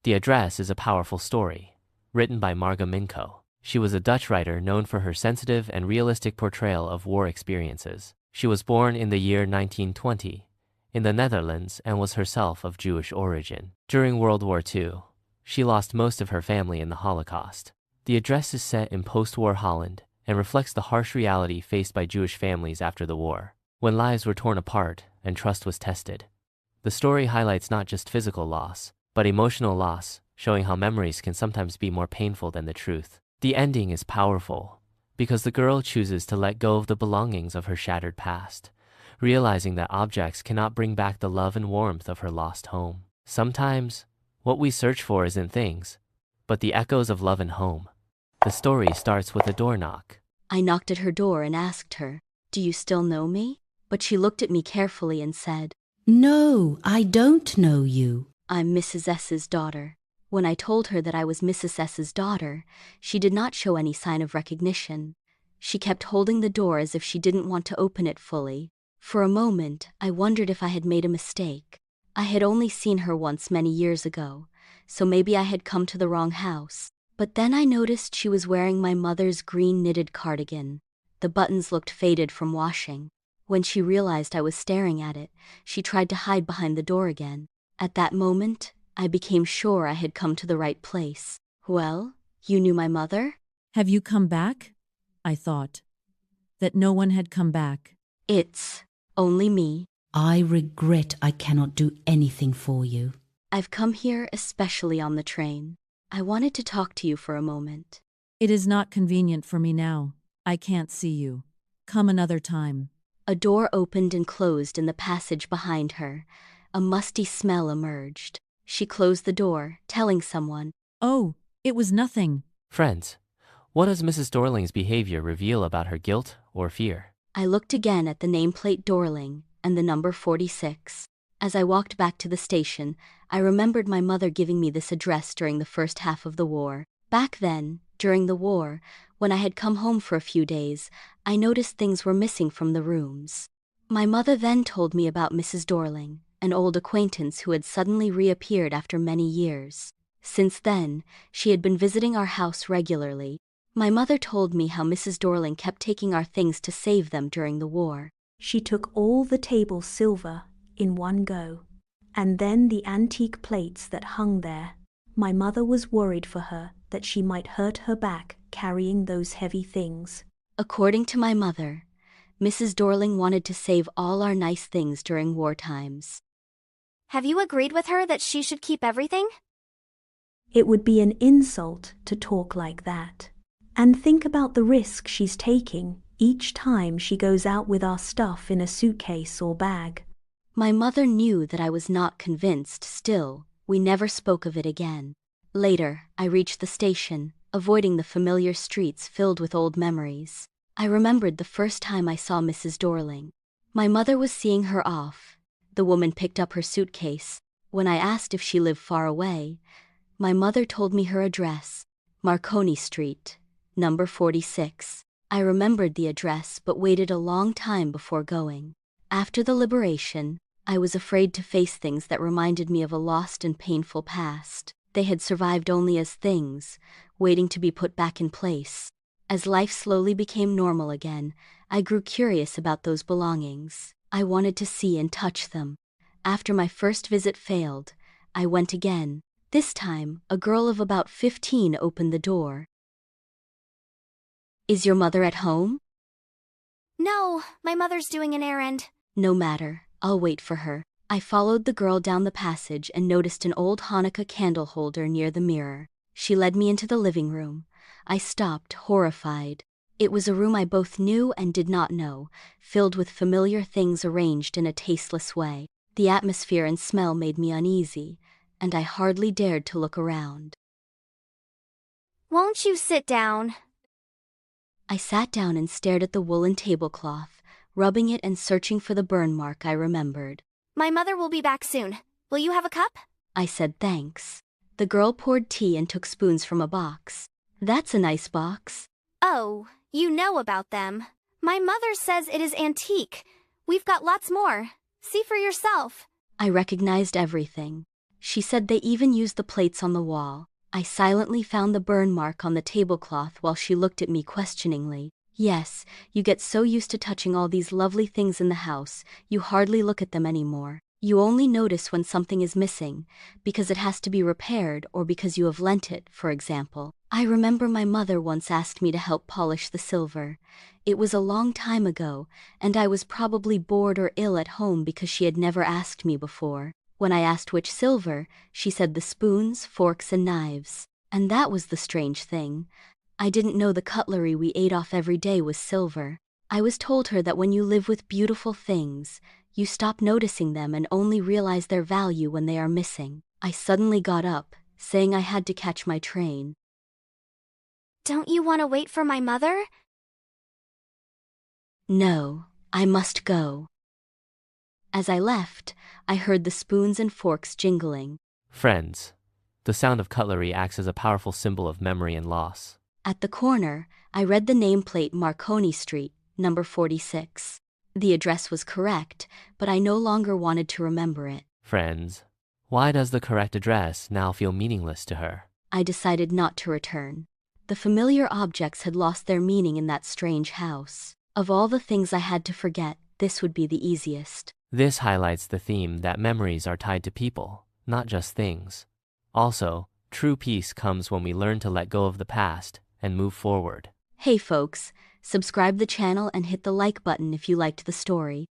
The Address is a powerful story, written by Marga Minco. She was a Dutch writer known for her sensitive and realistic portrayal of war experiences. She was born in the year 1920 in the Netherlands and was herself of Jewish origin. During World War II, she lost most of her family in the Holocaust. The Address is set in post-war Holland and reflects the harsh reality faced by Jewish families after the war, when lives were torn apart and trust was tested. The story highlights not just physical loss, but emotional loss, showing how memories can sometimes be more painful than the truth. The ending is powerful because the girl chooses to let go of the belongings of her shattered past, realizing that objects cannot bring back the love and warmth of her lost home. Sometimes, what we search for isn't things, but the echoes of love and home. The story starts with a door knock. I knocked at her door and asked her, "Do you still know me?" But she looked at me carefully and said, "No, I don't know you." "I'm Mrs. S.'s daughter." When I told her that I was Mrs. S.'s daughter, she did not show any sign of recognition. She kept holding the door as if she didn't want to open it fully. For a moment, I wondered if I had made a mistake. I had only seen her once many years ago, so maybe I had come to the wrong house. But then I noticed she was wearing my mother's green knitted cardigan. The buttons looked faded from washing. When she realized I was staring at it, she tried to hide behind the door again. At that moment, I became sure I had come to the right place. "Well, you knew my mother?" "Have you come back?" I thought. That no one had come back. "It's only me." I regret I cannot do anything for you. "I've come here especially on the train. I wanted to talk to you for a moment." "It is not convenient for me now. I can't see you. Come another time." A door opened and closed in the passage behind her. A musty smell emerged. She closed the door, telling someone, "Oh, it was nothing." Friends, what does Mrs. Dorling's behavior reveal about her guilt or fear? I looked again at the nameplate Dorling and the number 46. As I walked back to the station, I remembered my mother giving me this address during the first half of the war. Back then, during the war, when I had come home for a few days, I noticed things were missing from the rooms. My mother then told me about Mrs. Dorling, an old acquaintance who had suddenly reappeared after many years. Since then, she had been visiting our house regularly. My mother told me how Mrs. Dorling kept taking our things to save them during the war. She took all the table silver in one go, and then the antique plates that hung there. My mother was worried for her that she might hurt her back carrying those heavy things. According to my mother, Mrs. Dorling wanted to save all our nice things during war times. Have you agreed with her that she should keep everything? It would be an insult to talk like that. And think about the risk she's taking each time she goes out with our stuff in a suitcase or bag. My mother knew that I was not convinced. Still, we never spoke of it again. Later, I reached the station, avoiding the familiar streets filled with old memories. I remembered the first time I saw Mrs. Dorling. My mother was seeing her off. The woman picked up her suitcase. When I asked if she lived far away, my mother told me her address, Marconi Street, number 46. I remembered the address but waited a long time before going. After the liberation, I was afraid to face things that reminded me of a lost and painful past. They had survived only as things, waiting to be put back in place. As life slowly became normal again, I grew curious about those belongings. I wanted to see and touch them. After my first visit failed, I went again. This time, a girl of about 15 opened the door. "Is your mother at home?" No, my mother's doing an errand. "No matter, I'll wait for her." I followed the girl down the passage and noticed an old Hanukkah candle holder near the mirror. She led me into the living room. I stopped, horrified. It was a room I both knew and did not know, filled with familiar things arranged in a tasteless way. The atmosphere and smell made me uneasy, and I hardly dared to look around. Won't you sit down? I sat down and stared at the woolen tablecloth, rubbing it and searching for the burn mark I remembered. My mother will be back soon. Will you have a cup? I said thanks. The girl poured tea and took spoons from a box. "That's a nice box." Oh, you know about them. My mother says it is antique. We've got lots more. See for yourself. I recognized everything. She said they even used the plates on the wall. I silently found the burn mark on the tablecloth while she looked at me questioningly. Yes, you get so used to touching all these lovely things in the house, you hardly look at them anymore. You only notice when something is missing, because it has to be repaired or because you have lent it, for example. I remember my mother once asked me to help polish the silver. It was a long time ago, and I was probably bored or ill at home because she had never asked me before. When I asked which silver, she said the spoons, forks, and knives. And that was the strange thing. I didn't know the cutlery we ate off every day was silver. I was told her that when you live with beautiful things, you stop noticing them and only realize their value when they are missing. I suddenly got up, saying I had to catch my train. Don't you want to wait for my mother? No, I must go. As I left, I heard the spoons and forks jingling. Friends, the sound of cutlery acts as a powerful symbol of memory and loss. At the corner, I read the nameplate Marconi Street, number 46. The address was correct, but I no longer wanted to remember it. Friends, why does the correct address now feel meaningless to her? I decided not to return. The familiar objects had lost their meaning in that strange house. Of all the things I had to forget, this would be the easiest. This highlights the theme that memories are tied to people, not just things. Also, true peace comes when we learn to let go of the past and move forward. Hey folks, subscribe the channel and hit the like button if you liked the story.